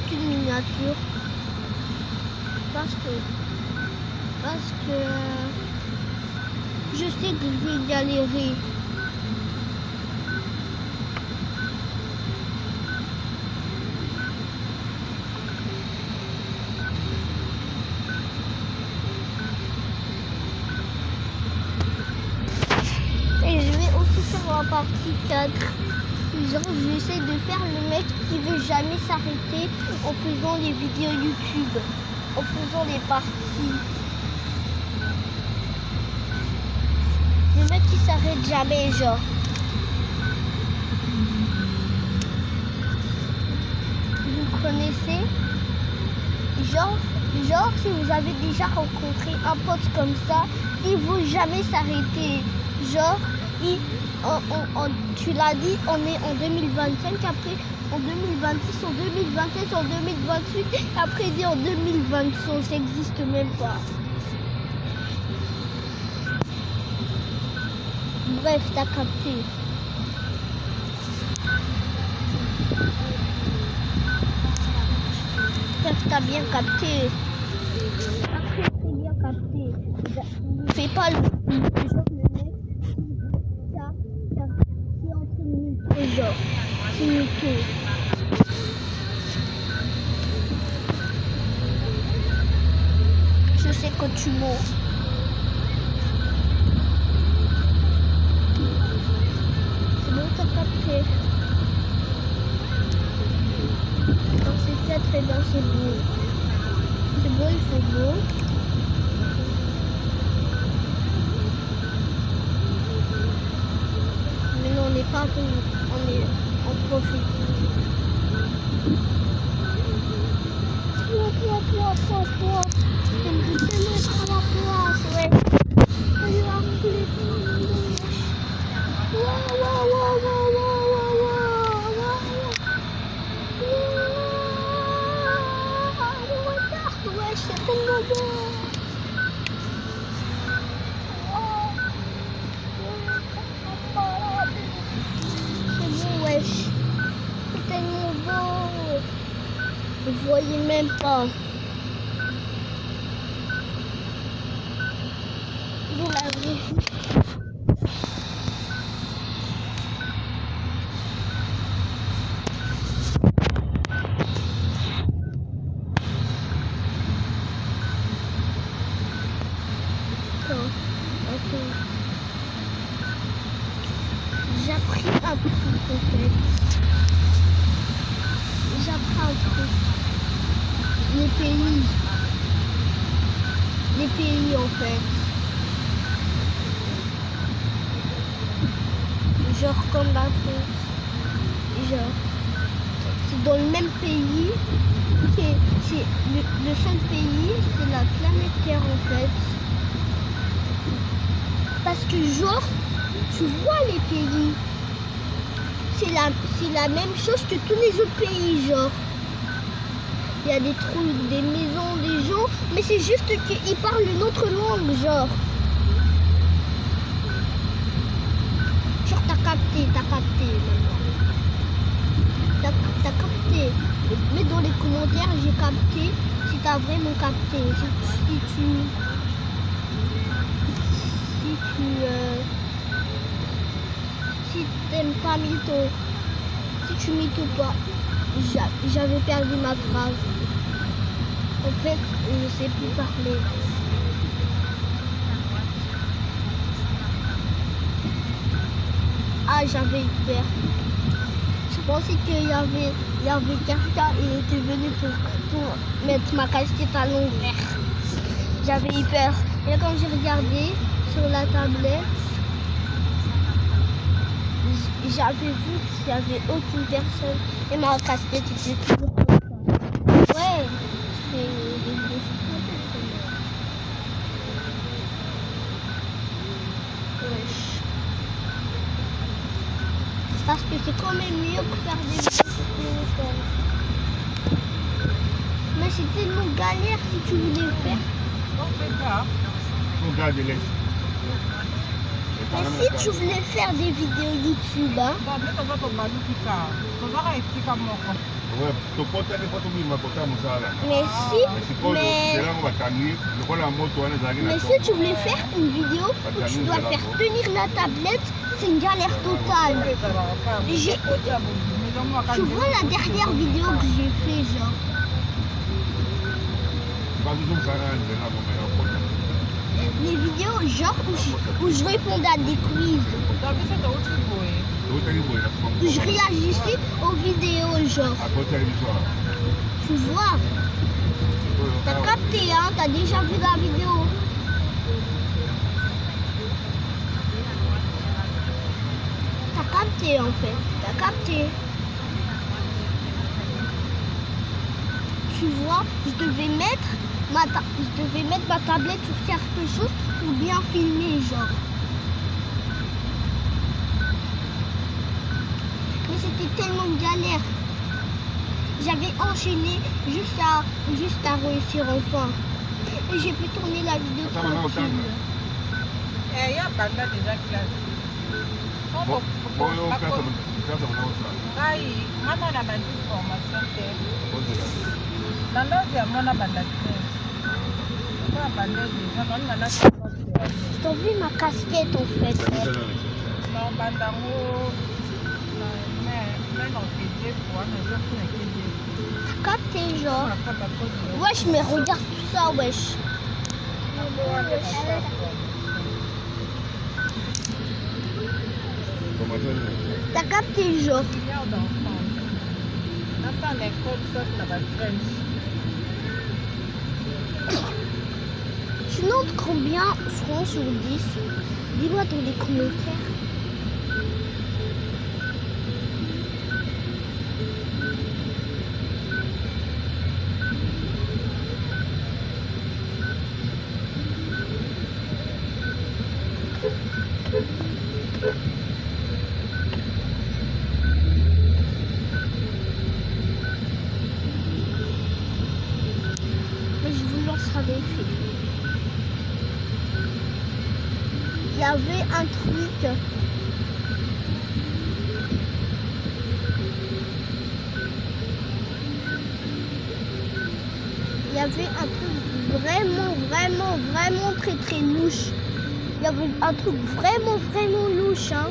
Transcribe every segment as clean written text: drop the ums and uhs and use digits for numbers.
aucune miniature. Parce que je sais que je vais galérer. Et je vais aussi faire la partie 4. Genre, j'essaie de faire le mec qui veut jamais s'arrêter en faisant des vidéos YouTube, en faisant des parties. Le mec qui s'arrête jamais, genre. Vous connaissez? Genre, si vous avez déjà rencontré un pote comme ça, il ne veut jamais s'arrêter. Genre, tu l'as dit, on est en 2025, après en 2026, en 2027, en 2028, après il dit en 2020, ça n'existe même pas. Bref, t'as capté. Bref, t'as bien capté. Après, t'as bien capté. Ne fais pas le genre le mec qui est en train de mytho, genre. C'est mytho. Je sais que tu mens. C'est bon, t'as capté. Quand c'est fait très bien, c'est beau. C'est beau, il faut beau. Mais non, on n'est pas venu. On profite. Quoi. C'est tellement trop la place, ouais. Ouais, c'est tellement beau. C'est beau, wesh. C'est tellement beau. Vous voyez même pas. Vous l'avez vu. J'ai appris un truc en fait. J'apprends un truc. Les pays en fait. Genre comme la France. Genre, c'est dans le même pays. C'est le seul pays, c'est la planète Terre en fait. Parce que genre, tu vois les pays, c'est la même chose que tous les autres pays, genre. Il y a des trucs, des maisons, des gens, mais c'est juste qu'ils parlent une autre langue, genre. Genre, t'as capté maintenant. T'as capté. Mets dans les commentaires, j'ai capté, si t'as vraiment capté. Si t'aimes pas mytho, si tu mytho pas, j'avais perdu ma phrase. En fait, je sais plus parler. Ah, j'avais eu peur. Je pensais qu'il y avait quelqu'un, il était venu pour mettre ma casquette à l'envers. J'avais eu peur. Et quand j'ai regardé sur la tablette, j'avais vu qu'il n'y avait aucune personne et ma casquette était toujours comme ça. Ouais, parce que c'est quand même mieux que faire des vidéos sur téléphone. Mais c'est tellement galère si tu voulais le faire. Non, fais pas. Regarde les. Mais si tu voulais faire des vidéos YouTube, hein? Ouais, mais si tu voulais faire une vidéo où tu dois faire tenir la tablette, c'est une galère totale. Tu vois la dernière vidéo que j'ai fait, genre. Les vidéos genre où je répondais à des quiz. Où je réagissais aux vidéos genre. Tu vois. T'as capté, hein? T'as déjà vu la vidéo. T'as capté en fait. T'as capté. Tu vois, je devais mettre ma tablette sur quelque chose pour bien filmer, genre. Mais c'était tellement galère. J'avais enchaîné juste à réussir enfin. Et j'ai pu tourner la vidéo tranquille. Il y a Banda déjà qui l'a vu. Maintenant, on a une formation. Je t'en vu ma casquette en fait. T'as capté genre. Wesh, mais regarde tout ça, wesh. T'as capté genre. Tu notes combien francs sur 10? Dis-moi dans les commentaires. Mais je vous lancerai des films. Il y avait un truc. Il y avait un truc vraiment très louche. Il y avait un truc vraiment louche, hein.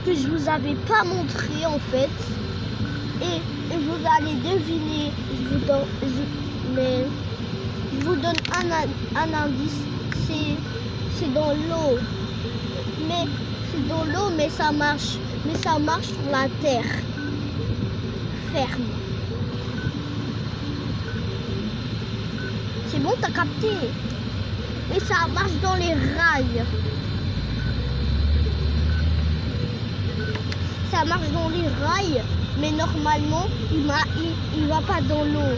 Que je vous avais pas montré en fait. Et vous allez deviner. Je vous donne un indice. C'est dans l'eau. Mais c'est dans l'eau, mais ça marche. Mais ça marche sur la terre. Ferme. C'est bon, t'as capté. Et ça marche dans les rails. Ça marche dans les rails, mais normalement, il va pas dans l'eau.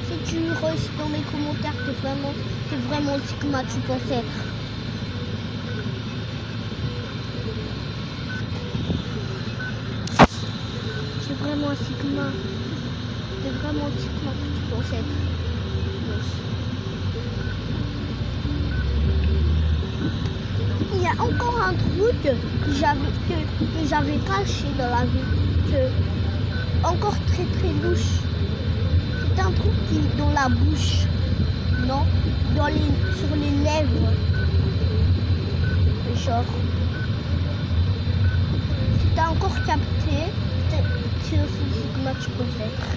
Si tu restes dans les commentaires, t'es vraiment Sigma, tu penses être. C'est vraiment Sigma. C'est vraiment Sigma que tu penses être. Il y a encore un truc que j'avais caché dans la vie. Encore très louche. C'est un truc qui est dans la bouche. Non, sur les lèvres. Genre. Si t'as encore capté, c'est aussi Sigma que tu peux être.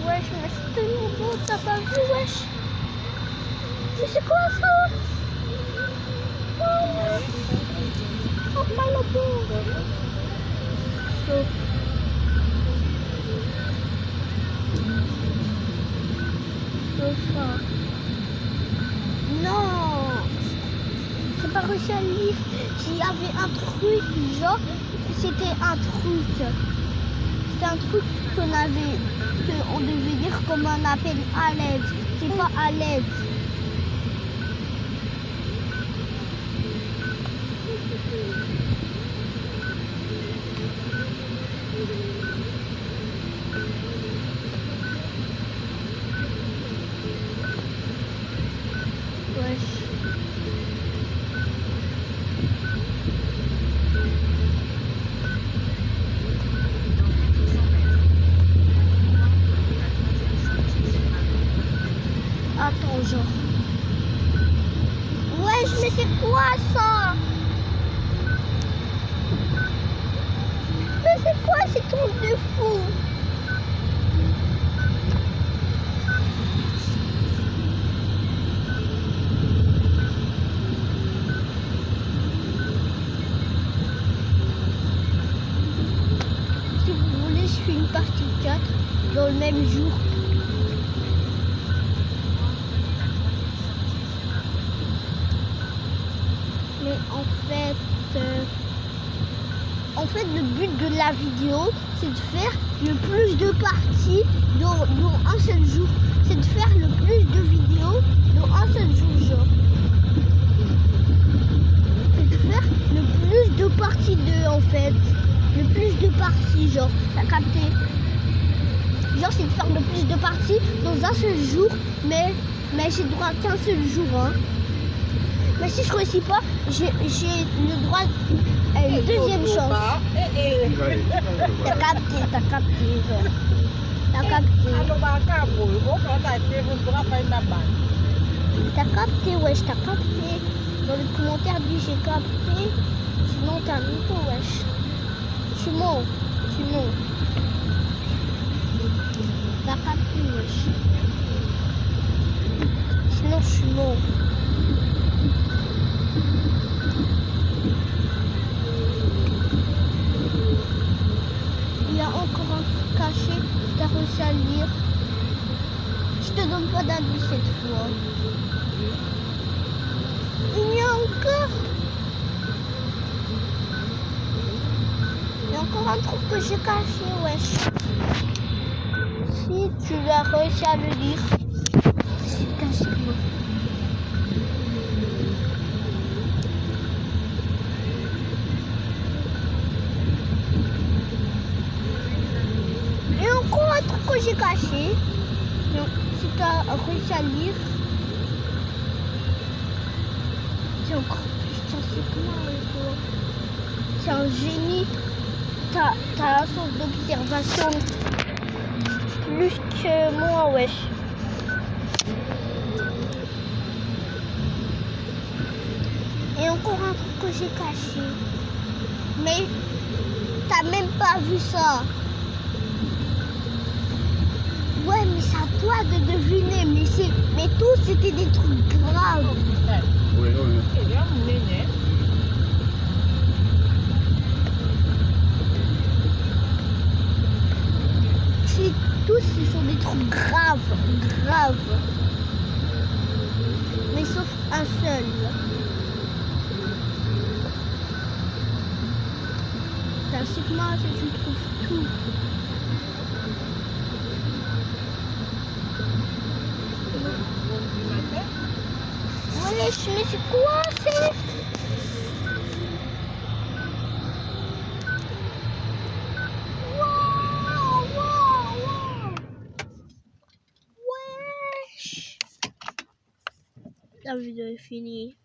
Wesh, mais c'est tellement beau, t'as pas vu, wesh. Mais c'est quoi ça? Oh, mal au dos. Ça. Non, j'ai pas réussi à lire. S'il y avait un truc, genre, c'était un truc. C'est un truc qu'on devait dire comme un appel à l'aide. C'est pas à l'aide. Wesh. Attends, genre. Wesh, mais c'est quoi ça? Mais c'est quoi ces trucs de fou? Si vous voulez, je fais une partie 4 dans le même jour. Mais en fait, le but de la vidéo, c'est de faire le plus de parties dans un seul jour. C'est de faire le plus de vidéos dans un seul jour, genre. C'est de faire le plus de parties en fait. Le plus de parties, genre. T'as capté? Genre, c'est de faire le plus de parties dans un seul jour, mais j'ai le droit qu'un seul jour, hein. Mais si je réussis pas, j'ai le droit à une deuxième chance. T'as capté, genre. T'as capté. T'as capté, wesh, t'as capté. Dans les commentaires, dis j'ai capté. Sinon, t'as mytho, wesh. Je suis mort. T'as capté, wesh. Sinon, je suis mort. Il y a encore un truc caché, t'as réussi à le lire. Je te donne pas d'indice cette fois. Il y a encore un truc que j'ai caché, wesh. Si tu as réussi à le lire, c'est caché. Et encore un truc que j'ai caché. Donc, si tu as réussi à lire, c'est encore plus. Tiens, c'est quoi? C'est un génie. T'as un sens d'observation plus que moi, wesh. Et encore un truc que j'ai caché. Mais t'as même pas vu ça. Ouais, mais c'est à toi de deviner. Mais tous c'était des trucs graves. Oui. Tous ce sont des trucs graves. Mais sauf un seul. C'est que moi, tu trouves tout. Wesh, mais c'est quoi? Wesh. La vidéo est finie.